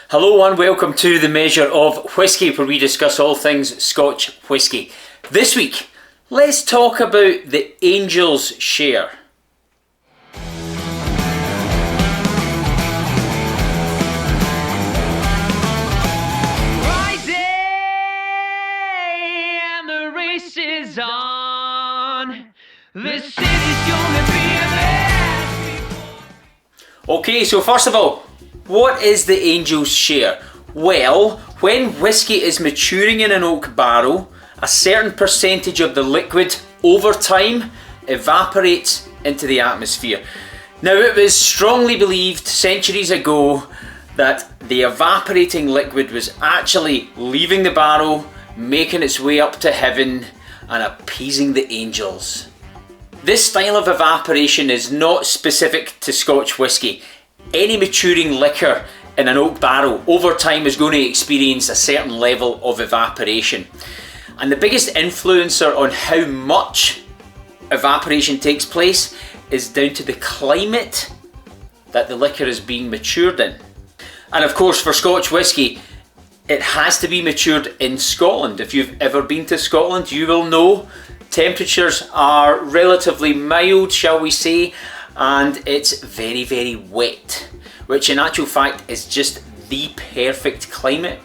Hello and welcome to The Measure of Whisky, where we discuss all things Scotch whisky. This week, let's talk about the Angel's Share. Friday and the race is on. The city's gonna be a mess. Okay, so first of all, what is the Angel's Share? Well, when whisky is maturing in an oak barrel, a certain percentage of the liquid over time evaporates into the atmosphere. Now, it was strongly believed centuries ago that the evaporating liquid was actually leaving the barrel, making its way up to heaven and appeasing the angels. This style of evaporation is not specific to Scotch whisky. Any maturing liquor in an oak barrel over time is going to experience a certain level of evaporation. And the biggest influencer on how much evaporation takes place is down to the climate that the liquor is being matured in. And of course, for Scotch whisky, it has to be matured in Scotland. If you've ever been to Scotland, you will know temperatures are relatively mild, shall we say, and it's very, very wet, which in actual fact is just the perfect climate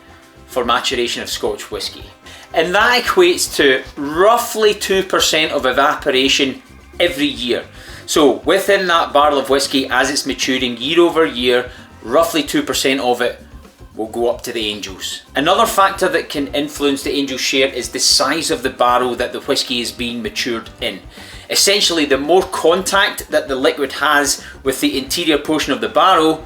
for maturation of Scotch whisky. And that equates to roughly 2% of evaporation every year. So within that barrel of whisky, as it's maturing year over year, roughly 2% of it will go up to the angels. Another factor that can influence the Angel's Share is the size of the barrel that the whisky is being matured in. Essentially, the more contact that the liquid has with the interior portion of the barrel,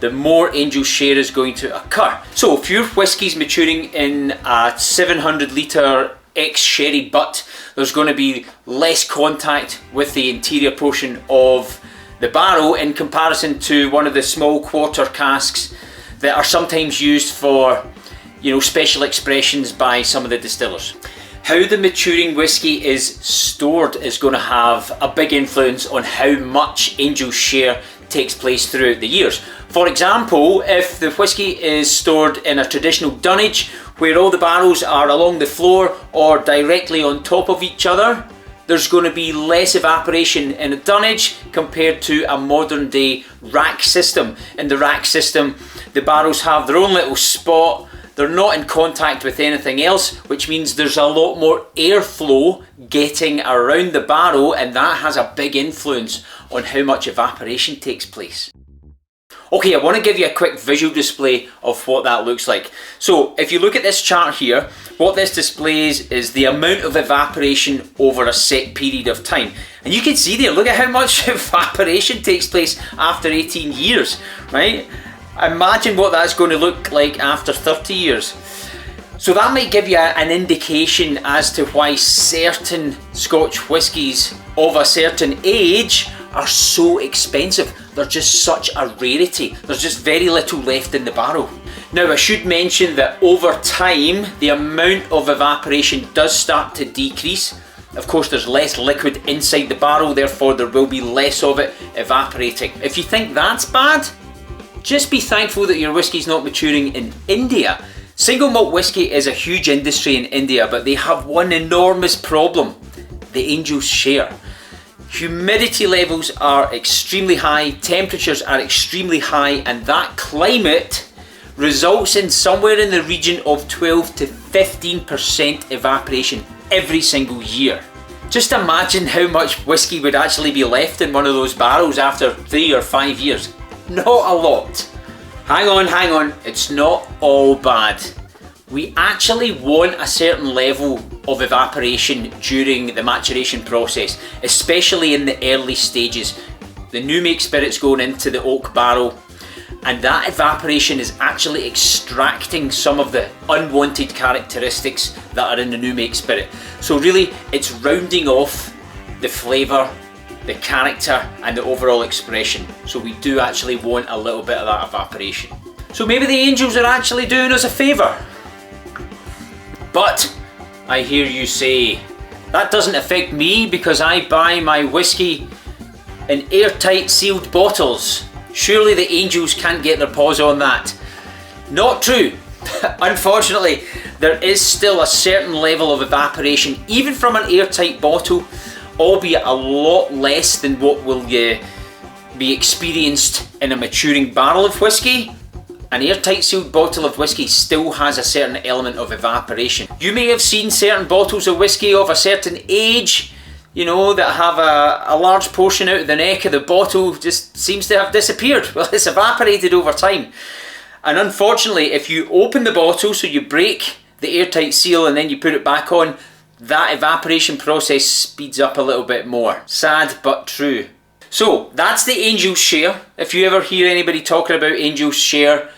the more Angel's Share is going to occur. So if your whisky's maturing in a 700 litre ex-sherry butt, there's going to be less contact with the interior portion of the barrel in comparison to one of the small quarter casks that are sometimes used for, special expressions by some of the distillers. How the maturing whisky is stored is going to have a big influence on how much Angel's Share takes place throughout the years. For example, if the whisky is stored in a traditional dunnage where all the barrels are along the floor or directly on top of each other, there's going to be less evaporation in a dunnage compared to a modern day rack system. In the rack system, the barrels have their own little spot. They're not in contact with anything else, which means there's a lot more airflow getting around the barrel, and that has a big influence on how much evaporation takes place. Okay, I want to give you a quick visual display of what that looks like. So if you look at this chart here, what this displays is the amount of evaporation over a set period of time. And you can see there, look at how much evaporation takes place after 18 years, right? Imagine what that's going to look like after 30 years. So that might give you an indication as to why certain Scotch whiskies of a certain age are so expensive. They're just such a rarity. There's just very little left in the barrel. Now, I should mention that over time, the amount of evaporation does start to decrease. Of course, there's less liquid inside the barrel, therefore there will be less of it evaporating. If you think that's bad, just be thankful that your whiskey's not maturing in India. Single malt whiskey is a huge industry in India, but they have one enormous problem: the Angel's Share. Humidity levels are extremely high, temperatures are extremely high, and that climate results in somewhere in the region of 12 to 15% evaporation every single year. Just imagine how much whiskey would actually be left in one of those barrels after 3 or 5 years. Not a lot. Hang on, it's not all bad. We actually want a certain level of evaporation during the maturation process, especially in the early stages. The new make spirit's going into the oak barrel, and that evaporation is actually extracting some of the unwanted characteristics that are in the new make spirit. So really, it's rounding off the flavour, the character and the overall expression. So we do actually want a little bit of that evaporation. So maybe the angels are actually doing us a favour. But I hear you say, that doesn't affect me because I buy my whiskey in airtight sealed bottles. Surely the angels can't get their paws on that. Not true. Unfortunately, there is still a certain level of evaporation, even from an airtight bottle, albeit a lot less than what will be experienced in a maturing barrel of whiskey. An airtight sealed bottle of whiskey still has a certain element of evaporation. You may have seen certain bottles of whiskey of a certain age, you know, that have a large portion out of the neck of the bottle just seems to have disappeared. Well, it's evaporated over time. And unfortunately, if you open the bottle, so you break the airtight seal and then you put it back on, that evaporation process speeds up a little bit more. Sad but true. So that's the Angel's Share. If you ever hear anybody talking about Angel's Share,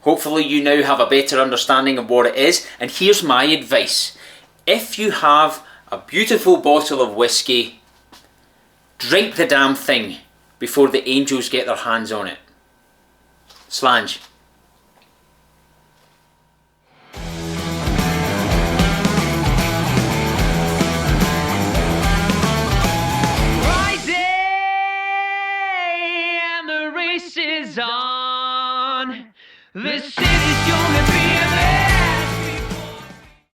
hopefully you now have a better understanding of what it is. And here's my advice. If you have a beautiful bottle of whiskey, drink the damn thing before the angels get their hands on it. Slange. Is on. This city's gonna be